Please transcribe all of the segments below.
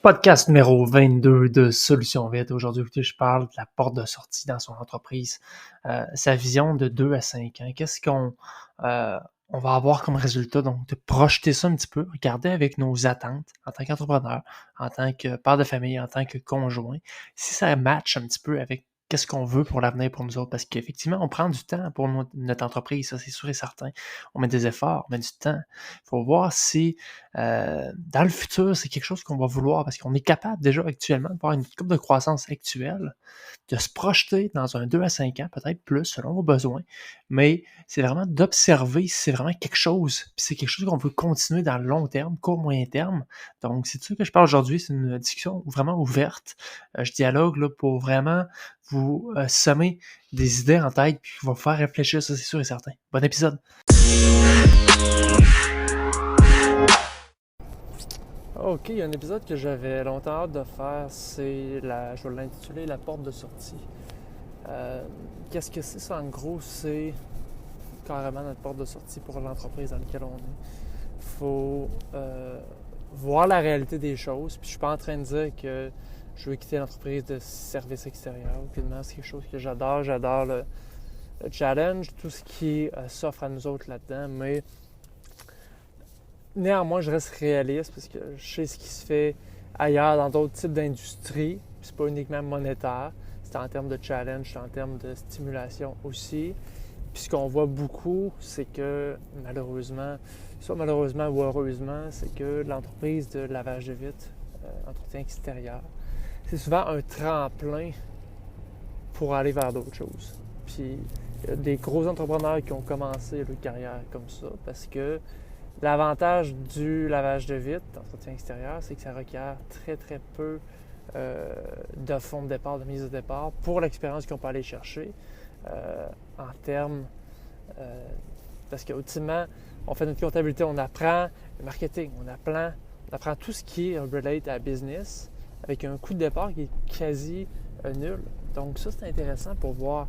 Podcast numéro 22 de Solutions Vite. Aujourd'hui, je parle de la porte de sortie dans son entreprise, sa vision de 2 à 5 ans. Qu'est-ce qu'on on va avoir comme résultat? Donc, de projeter ça un petit peu, regarder avec nos attentes en tant qu'entrepreneur, en tant que père de famille, en tant que conjoint, si ça match un petit peu avec qu'est-ce qu'on veut pour l'avenir pour nous autres. Parce qu'effectivement, on prend du temps pour notre entreprise, ça c'est sûr et certain. On met des efforts, on met du temps. Il faut voir si dans le futur, c'est quelque chose qu'on va vouloir parce qu'on est capable déjà actuellement de avoir une courbe de croissance actuelle, de se projeter dans un 2 à 5 ans, peut-être plus, selon vos besoins, mais c'est vraiment d'observer si c'est vraiment quelque chose, puis c'est quelque chose qu'on veut continuer dans le long terme, court, moyen terme. Donc, c'est de ça que je parle aujourd'hui, c'est une discussion vraiment ouverte. Je dialogue là, pour vraiment vous semer des idées en tête, puis vous faire réfléchir, ça c'est sûr et certain. Bon épisode! Ok, un épisode que j'avais longtemps hâte de faire, je vais l'intituler La porte de sortie. Qu'est-ce que c'est ça? En gros, c'est carrément notre porte de sortie pour l'entreprise dans laquelle on est. Il faut voir la réalité des choses. Puis je suis pas en train de dire que je veux quitter l'entreprise de service extérieur. Aucunement, c'est quelque chose que j'adore. J'adore le challenge, tout ce qui s'offre à nous autres là-dedans, mais néanmoins, je reste réaliste parce que je sais ce qui se fait ailleurs dans d'autres types d'industries. C'est pas uniquement monétaire, c'est en termes de challenge, c'est en termes de stimulation aussi. Puis ce qu'on voit beaucoup, c'est que malheureusement, soit malheureusement ou heureusement, c'est que l'entreprise de lavage de vitres, entretien extérieur, c'est souvent un tremplin pour aller vers d'autres choses. Puis il y a des gros entrepreneurs qui ont commencé leur carrière comme ça parce que l'avantage du lavage de vitres, d'entretien extérieur, c'est que ça requiert très très peu de fonds de départ, de mise de départ pour l'expérience qu'on peut aller chercher en termes... parce qu'ultimement, on fait notre comptabilité, on apprend le marketing, on apprend tout ce qui est relate à business avec un coût de départ qui est quasi nul. Donc ça, c'est intéressant pour voir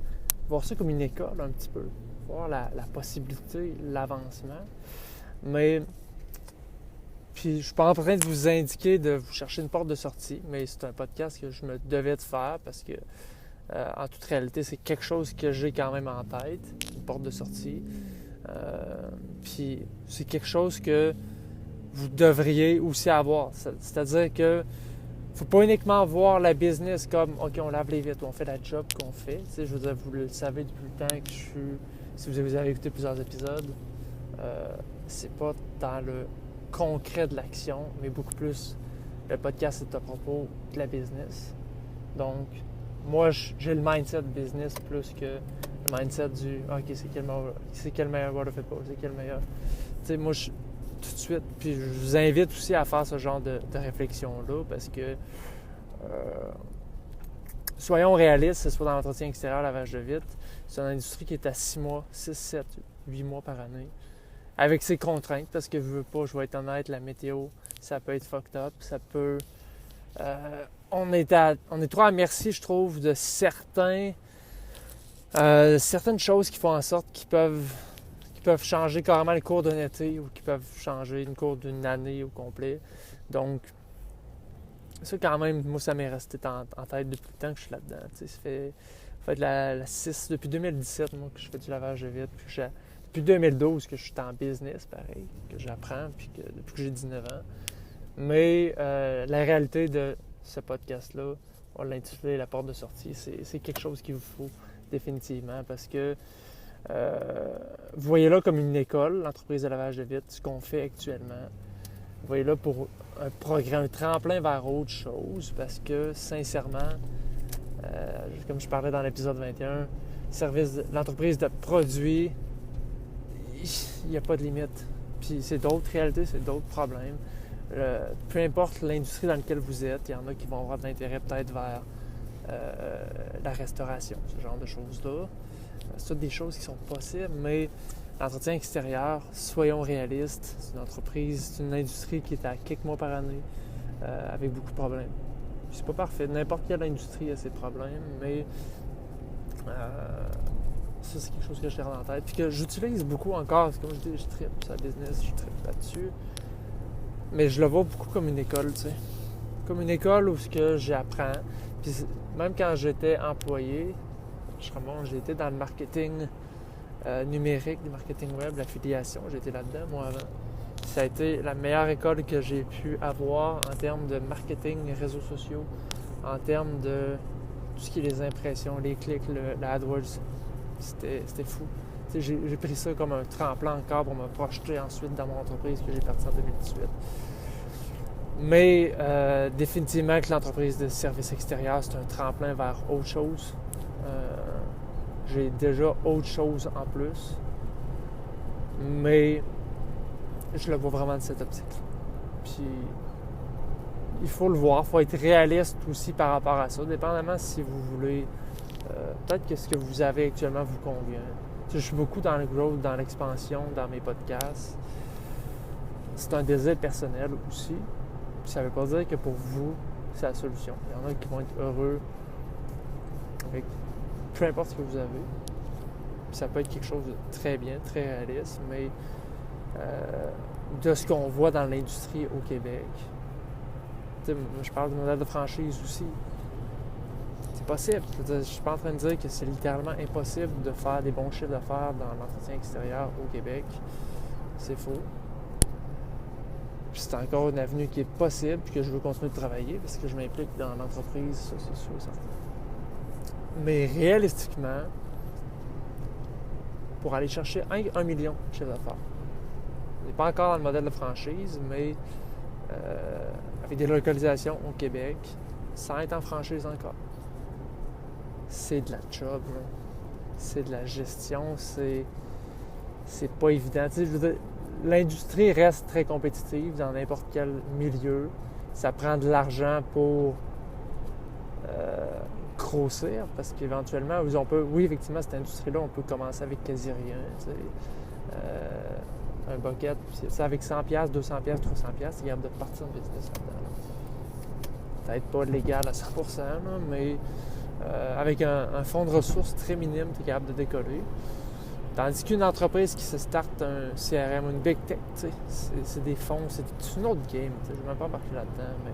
ça comme une école un petit peu, voir la possibilité, l'avancement. Mais, puis je suis pas en train de vous indiquer de vous chercher une porte de sortie, mais c'est un podcast que je me devais de faire parce que, en toute réalité, c'est quelque chose que j'ai quand même en tête, une porte de sortie. Puis c'est quelque chose que vous devriez aussi avoir. C'est-à-dire que faut pas uniquement voir la business comme « OK, on lave les vitres, on fait la job qu'on fait ». Tu sais, je veux dire, vous le savez depuis le temps que je suis... Si vous avez écouté plusieurs épisodes, c'est pas dans le concret de l'action, mais beaucoup plus le podcast est à propos de la business. Donc, moi, j'ai le mindset business plus que le mindset du « OK, c'est quel meilleur waterfall, c'est quel meilleur... » Tu sais, moi, tout de suite, puis je vous invite aussi à faire ce genre de réflexion-là parce que soyons réalistes, que ce soit dans l'entretien extérieur, lavage de vitres, c'est une industrie qui est à 6 mois, 6, 7, 8 mois par année. Avec ses contraintes, parce que je veux pas, je vais être honnête, la météo, ça peut être fucked up, ça peut... on est trop à merci, je trouve, de certaines choses qui font en sorte qu'ils peuvent changer carrément le cours d'un été ou qui peuvent changer le cours d'une année au complet. Donc, ça quand même, moi, ça m'est resté en tête depuis le temps que je suis là-dedans. Tu sais, ça fait la 6, depuis 2017, moi, que je fais du lavage de vitres, puis depuis 2012 que je suis en business, pareil, que j'apprends, puis depuis que j'ai 19 ans. Mais la réalité de ce podcast-là, on l'a intitulé La porte de sortie, c'est quelque chose qu'il vous faut définitivement parce que vous voyez là comme une école, l'entreprise de lavage de vitres, ce qu'on fait actuellement. Vous voyez là pour un programme, un tremplin vers autre chose parce que sincèrement, comme je parlais dans l'épisode 21, l'entreprise de produits, il n'y a pas de limite. Puis c'est d'autres réalités, c'est d'autres problèmes. Peu importe l'industrie dans laquelle vous êtes, il y en a qui vont avoir de l'intérêt peut-être vers la restauration, ce genre de choses-là. C'est toutes des choses qui sont possibles, mais l'entretien extérieur, soyons réalistes, c'est une entreprise, c'est une industrie qui est à quelques mois par année, avec beaucoup de problèmes. Puis c'est pas parfait, n'importe quelle industrie a ses problèmes, mais ça c'est quelque chose que je garde en tête, puis que j'utilise beaucoup encore, comme je dis, je tripe sur la business, je tripe là-dessus, mais je le vois beaucoup comme une école, tu sais. comme une école où j'apprends. Puis même quand j'étais employé, j'ai été dans le marketing numérique, du marketing web, l'affiliation. J'étais là-dedans, moi, avant. Ça a été la meilleure école que j'ai pu avoir en termes de marketing, réseaux sociaux, en termes de tout ce qui est les impressions, les clics, la AdWords. C'était fou. J'ai pris ça comme un tremplin encore pour me projeter ensuite dans mon entreprise que j'ai parti en 2018. Mais définitivement que l'entreprise de services extérieurs, c'est un tremplin vers autre chose. J'ai déjà autre chose en plus. Mais je le vois vraiment de cette optique. Puis il faut le voir, il faut être réaliste aussi par rapport à ça, dépendamment si vous voulez. Peut-être que ce que vous avez actuellement vous convient. Je suis beaucoup dans le growth, dans l'expansion, dans mes podcasts. C'est un désir personnel aussi. Puis ça ne veut pas dire que pour vous, c'est la solution. Il y en a qui vont être heureux avec peu importe ce que vous avez. Puis ça peut être quelque chose de très bien, très réaliste, mais de ce qu'on voit dans l'industrie au Québec. Je parle du modèle de franchise aussi. C'est possible. Je ne suis pas en train de dire que c'est littéralement impossible de faire des bons chiffres d'affaires dans l'entretien extérieur au Québec. C'est faux. Puis c'est encore une avenue qui est possible et que je veux continuer de travailler parce que je m'implique dans l'entreprise, ça c'est sûr et certain. Mais réalistiquement, pour aller chercher 1 million de chiffre d'affaires, on n'est pas encore dans le modèle de franchise, mais avec des localisations au Québec, sans être en franchise encore. C'est de la job, là. C'est de la gestion, c'est pas évident. Tu sais, je veux dire, l'industrie reste très compétitive dans n'importe quel milieu. Ça prend de l'argent pour grossir, parce qu'éventuellement, oui, effectivement, cette industrie-là, on peut commencer avec quasi rien. Tu sais. Un bucket, c'est avec 100$, 200$, 300$, c'est capable de partir en business là-dedans. Peut-être pas légal à 100%, là, mais avec un fonds de ressources très minime, tu es capable de décoller. Tandis qu'une entreprise qui se starte un CRM, une big tech, c'est des fonds, c'est une autre game. Je ne vais même pas embarquer là-dedans, mais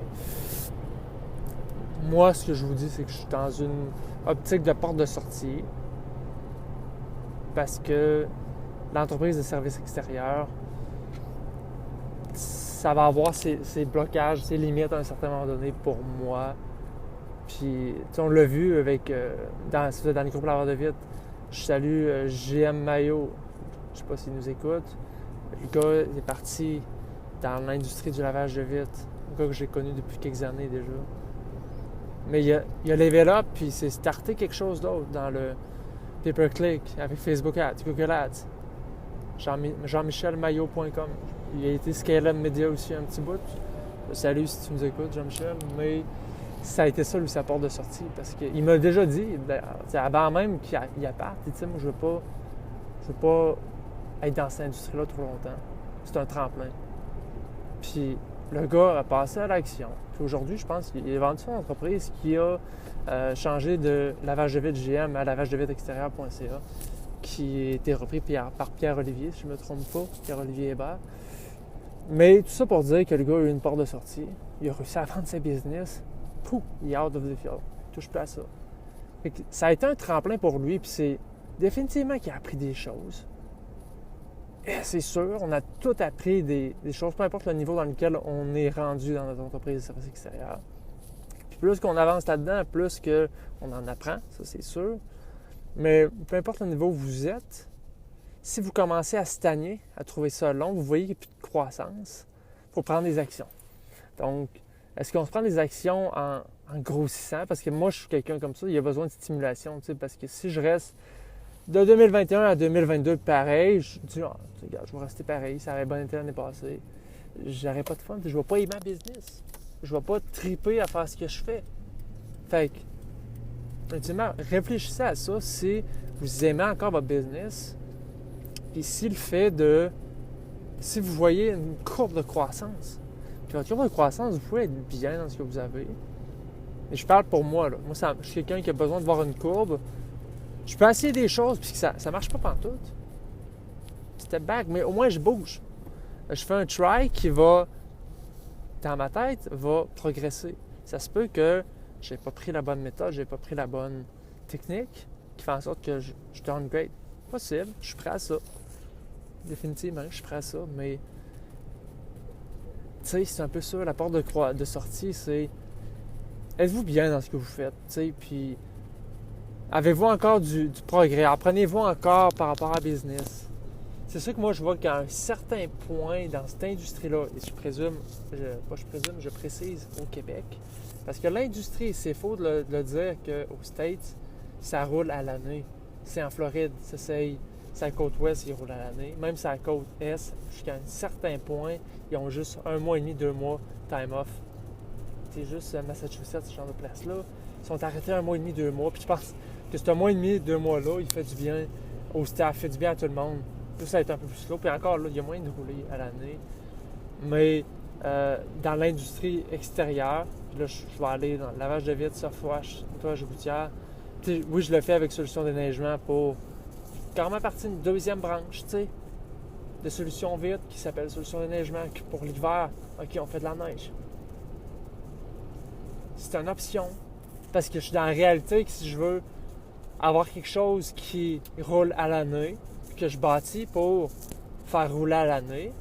moi, ce que je vous dis, c'est que je suis dans une optique de porte de sortie parce que l'entreprise de services extérieurs, ça va avoir ses blocages, ses limites à un certain moment donné pour moi. Puis, on l'a vu avec, dans les groupes laveurs de vitre. Je salue GM Mayo. Je ne sais pas s'il nous écoute. Le gars est parti dans l'industrie du lavage de vitre. Un gars que j'ai connu depuis quelques années déjà. Mais il a level up, puis il s'est starté quelque chose d'autre dans le pay-per-click avec Facebook Ads, Google Ads. Jean-Michel-Mayo.com. Il a été Scale-Up Media aussi un petit bout. Salut si tu nous écoutes, Jean-Michel. Mais ça a été ça, lui, sa porte de sortie. Parce qu'il m'a déjà dit, avant même qu'il parte, il dit, moi, je veux pas être dans cette industrie-là trop longtemps. C'est un tremplin. Puis le gars a passé à l'action. Puis aujourd'hui, je pense qu'il a vendu son entreprise qui a changé de lavage de vitre GM à lavage de vitre extérieur.ca, qui a été repris par Pierre-Olivier, si je ne me trompe pas, Pierre-Olivier Hébert. Mais tout ça pour dire que le gars a eu une porte de sortie. Il a réussi à vendre ses business. Pouf, il est out of the field. Il touche plus à ça. Ça a été un tremplin pour lui, puis c'est définitivement qu'il a appris des choses. Et c'est sûr, on a tout appris des choses, peu importe le niveau dans lequel on est rendu dans notre entreprise de services extérieurs. Puis plus qu'on avance là-dedans, plus qu'on en apprend, ça c'est sûr. Mais peu importe le niveau où vous êtes, si vous commencez à stagner, à trouver ça long, vous voyez qu'il n'y a plus de croissance, il faut prendre des actions. Donc, est-ce qu'on se prend des actions en grossissant? Parce que moi, je suis quelqu'un comme ça, il y a besoin de stimulation, parce que si je reste de 2021 à 2022 pareil, je dis, regarde, je vais rester pareil, ça aurait bien été l'année passée. J'aurais pas de fun, je ne vais pas aimer ma business. Je ne vais pas triper à faire ce que je fais. Fait que, ultimement, réfléchissez à ça si vous aimez encore votre business. Puis si vous voyez une courbe de croissance, puis votre courbe de croissance, vous pouvez être bien dans ce que vous avez. Et je parle pour moi, là. Moi, je suis quelqu'un qui a besoin de voir une courbe. Je peux essayer des choses, puis que ça ne marche pas pantoute. Step back, mais au moins je bouge. Je fais un try qui va dans ma tête, va progresser. Ça se peut que j'ai pas pris la bonne méthode, j'ai pas pris la bonne technique qui fait en sorte que je downgrade. Possible, je suis prêt à ça. Définitivement, je suis prêt à ça, mais tu sais, c'est un peu ça, la porte de sortie, c'est êtes-vous bien dans ce que vous faites, tu sais, puis avez-vous encore du progrès, apprenez-vous encore par rapport à business. C'est ça que moi je vois qu'à un certain point dans cette industrie-là, et je précise au Québec, parce que l'industrie, c'est faux de le dire qu'aux States, ça roule à l'année. C'est en Floride, c'est à la côte ouest, ils roulent à l'année. Même sur la côte est, jusqu'à un certain point, ils ont juste 1 mois et demi, 2 mois time off. C'est juste Massachusetts, ce genre de place-là. Ils sont arrêtés 1 mois et demi, 2 mois. Puis je pense que ce 1 mois et demi, 2 mois-là, il fait du bien au staff, fait du bien à tout le monde. Tout ça est un peu plus slow. Puis encore là, il y a moyen de rouler à l'année. Mais dans l'industrie extérieure, là, je vais aller dans le lavage de vitres, surfwash, nettoyage de gouttière. Oui, je le fais avec Solutions Déneigement pour carrément partie d'une deuxième branche, tu sais, de Solutions Vitres qui s'appelle Solutions Déneigement pour l'hiver. OK, on fait de la neige. C'est une option. Parce que je suis dans la réalité que si je veux avoir quelque chose qui roule à l'année, que je bâtis pour faire rouler à l'année,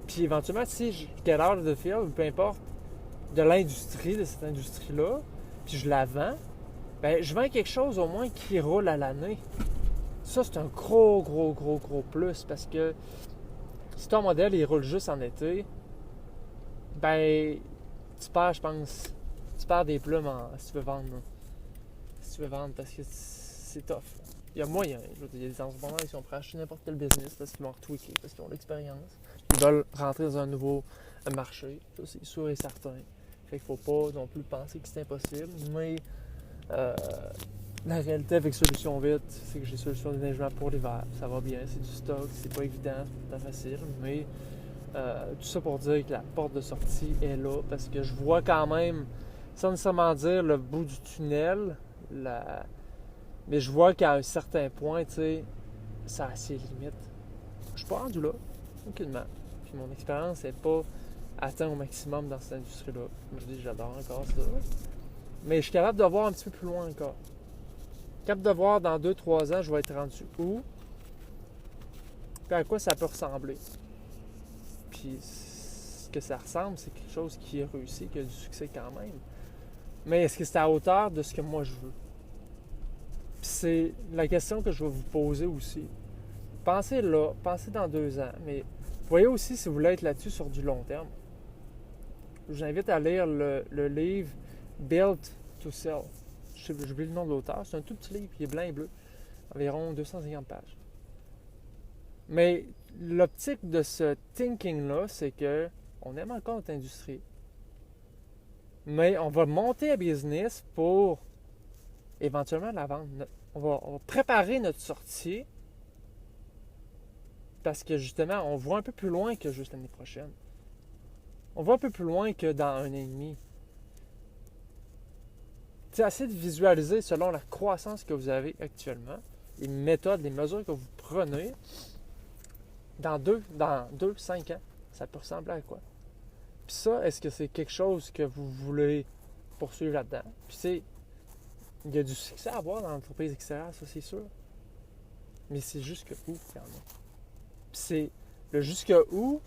puis éventuellement, si je get out of the field, ou peu importe, de l'industrie, de cette industrie-là, puis je la vends, ben je vends quelque chose au moins qui roule à l'année. Ça, c'est un gros plus, parce que si ton modèle, il roule juste en été, ben tu perds, je pense, tu perds des plumes si tu veux vendre. Si tu veux vendre, parce que c'est tough. Il y a moyen. Il y a des entrepreneurs qui sont prêts à acheter n'importe quel business parce qu'ils vont retweaker, parce qu'ils ont l'expérience. Ils veulent rentrer dans un nouveau marché. Ça, c'est sûr et certain. Fait qu'il ne faut pas non plus penser que c'est impossible. Mais la réalité avec Solutions Vitres, c'est que j'ai Solutions Déneigement pour l'hiver. Ça va bien, c'est du stock, c'est pas évident, c'est pas facile. Mais tout ça pour dire que la porte de sortie est là, parce que je vois quand même, sans nécessairement dire le bout du tunnel, mais je vois qu'à un certain point, tu sais, ça a ses limites. Je suis pas rendu là, aucunement. Puis mon expérience n'est pas atteinte au maximum dans cette industrie-là. Je dis, j'adore encore ça. Mais je suis capable de voir un petit peu plus loin encore. Capable de voir dans 2-3 ans, je vais être rendu où, puis à quoi ça peut ressembler. Puis ce que ça ressemble, c'est quelque chose qui est réussi, qui a du succès quand même. Mais est-ce que c'est à hauteur de ce que moi je veux? Puis c'est la question que je vais vous poser aussi. Pensez là, pensez dans 2 ans, mais voyez aussi si vous voulez être là-dessus sur du long terme. Je vous invite à lire le livre Built to Sell. J'oublie le nom de l'auteur. C'est un tout petit livre, il est blanc et bleu. Environ 250 pages. Mais l'optique de ce thinking-là, c'est que on aime encore notre industrie. Mais on va monter un business pour éventuellement la vendre. On va préparer notre sortie parce que justement, on voit un peu plus loin que juste l'année prochaine. On voit un peu plus loin que dans 1 an et demi. C'est assez de visualiser selon la croissance que vous avez actuellement, les méthodes, les mesures que vous prenez. Dans 5 ans, ça peut ressembler à quoi? Puis ça, est-ce que c'est quelque chose que vous voulez poursuivre là-dedans? Puis il y a du succès à avoir dans l'entreprise extérieure, ça c'est sûr. Mais c'est jusque où il y en a? Puis c'est le jusque où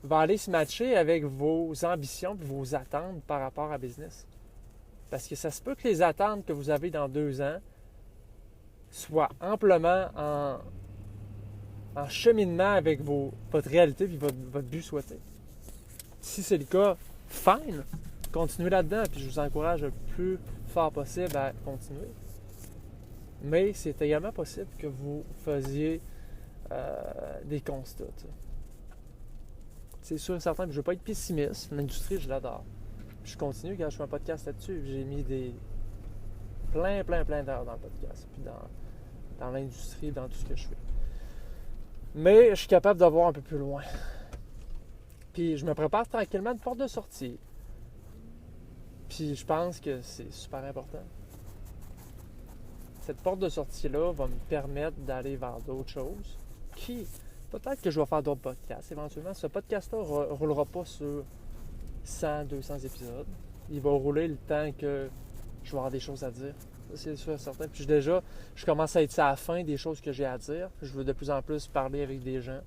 va aller se matcher avec vos ambitions et vos attentes par rapport à business. Parce que ça se peut que les attentes que vous avez dans 2 ans soient amplement en cheminement avec votre réalité et votre but souhaité. Si c'est le cas, fine, continuez là-dedans, puis je vous encourage le plus fort possible à continuer. Mais c'est également possible que vous faisiez des constats. T'sais. C'est sûr et certain, puis je ne veux pas être pessimiste, l'industrie, je l'adore. Puis je continue quand je fais un podcast là-dessus, j'ai mis plein d'heures dans le podcast, puis dans l'industrie, dans tout ce que je fais. Mais je suis capable de voir un peu plus loin. Puis je me prépare tranquillement une porte de sortie. Puis je pense que c'est super important. Cette porte de sortie-là va me permettre d'aller vers d'autres choses qui, peut-être que je vais faire d'autres podcasts. Éventuellement, ce podcast-là ne roulera pas sur 100, 200 épisodes. Il va rouler le temps que je vais avoir des choses à dire. Ça, c'est sûr et certain. Puis déjà, je commence à être à la fin des choses que j'ai à dire. Je veux de plus en plus parler avec des gens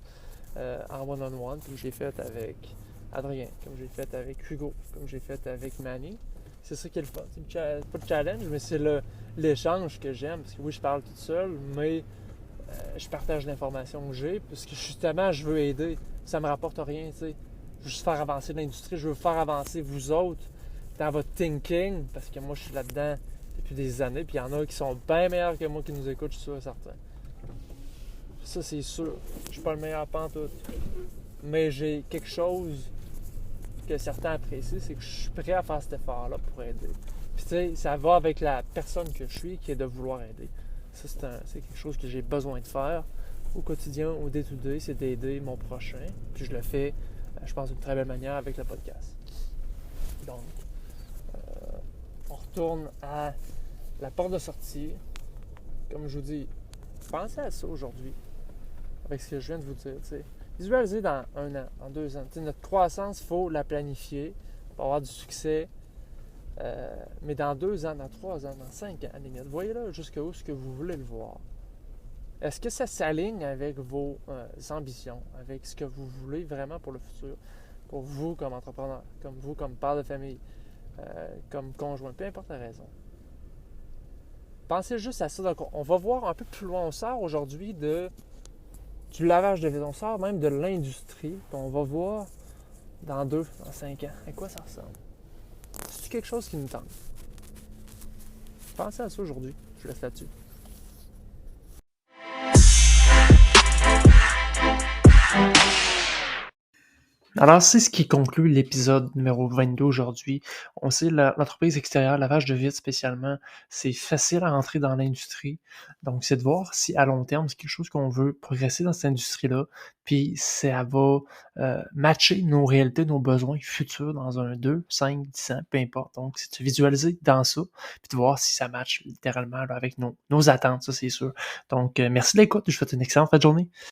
en one-on-one, comme j'ai fait avec Adrien, comme j'ai fait avec Hugo, comme j'ai fait avec Manny. C'est ça qui est le fun. C'est pas de challenge, mais c'est l'échange que j'aime. Parce que oui, je parle tout seul, mais je partage l'information que j'ai, parce que justement, je veux aider. Ça me rapporte rien, tu sais. Je veux juste faire avancer l'industrie, je veux faire avancer vous autres dans votre thinking, parce que moi, je suis là-dedans depuis des années, puis il y en a qui sont bien meilleurs que moi qui nous écoutent, je suis sûr et certain. Ça, c'est sûr. Je suis pas le meilleur pantoute. Mais j'ai quelque chose que certains apprécient, c'est que je suis prêt à faire cet effort-là pour aider. Puis tu sais, ça va avec la personne que je suis, qui est de vouloir aider. Ça, c'est quelque chose que j'ai besoin de faire au quotidien, au day-to-day, c'est d'aider mon prochain. Puis je le fais, je pense, d'une très belle manière avec le podcast. Donc, on retourne à la porte de sortie. Comme je vous dis, pensez à ça aujourd'hui, avec ce que je viens de vous dire. T'sais. Visualisez dans 1 an, dans 2 ans. T'sais, notre croissance, il faut la planifier pour avoir du succès. Mais dans 2 ans, dans 3 ans, dans 5 ans, à la limite, voyez-là jusqu'où ce que vous voulez le voir. Est-ce que ça s'aligne avec vos ambitions, avec ce que vous voulez vraiment pour le futur, pour vous comme entrepreneur, comme vous comme père de famille, comme conjoint, peu importe la raison. Pensez juste à ça. Donc, on va voir un peu plus loin. On sort aujourd'hui du lavage de vaisselle, on sort même de l'industrie. Puis on va voir dans 5 ans, à quoi ça ressemble. C'est quelque chose qui nous tente. Pensez à ça aujourd'hui. Je vous laisse là-dessus. Alors, c'est ce qui conclut l'épisode numéro 22 aujourd'hui. On sait l'entreprise extérieure, lavage de vitres spécialement, c'est facile à rentrer dans l'industrie. Donc, c'est de voir si à long terme, c'est quelque chose qu'on veut progresser dans cette industrie-là, puis ça va matcher nos réalités, nos besoins futurs dans un 2, 5, 10 ans, peu importe. Donc, c'est de visualiser dans ça, puis de voir si ça matche littéralement là, avec nos attentes, ça c'est sûr. Donc, merci de l'écoute, je vous souhaite une excellente fin de journée.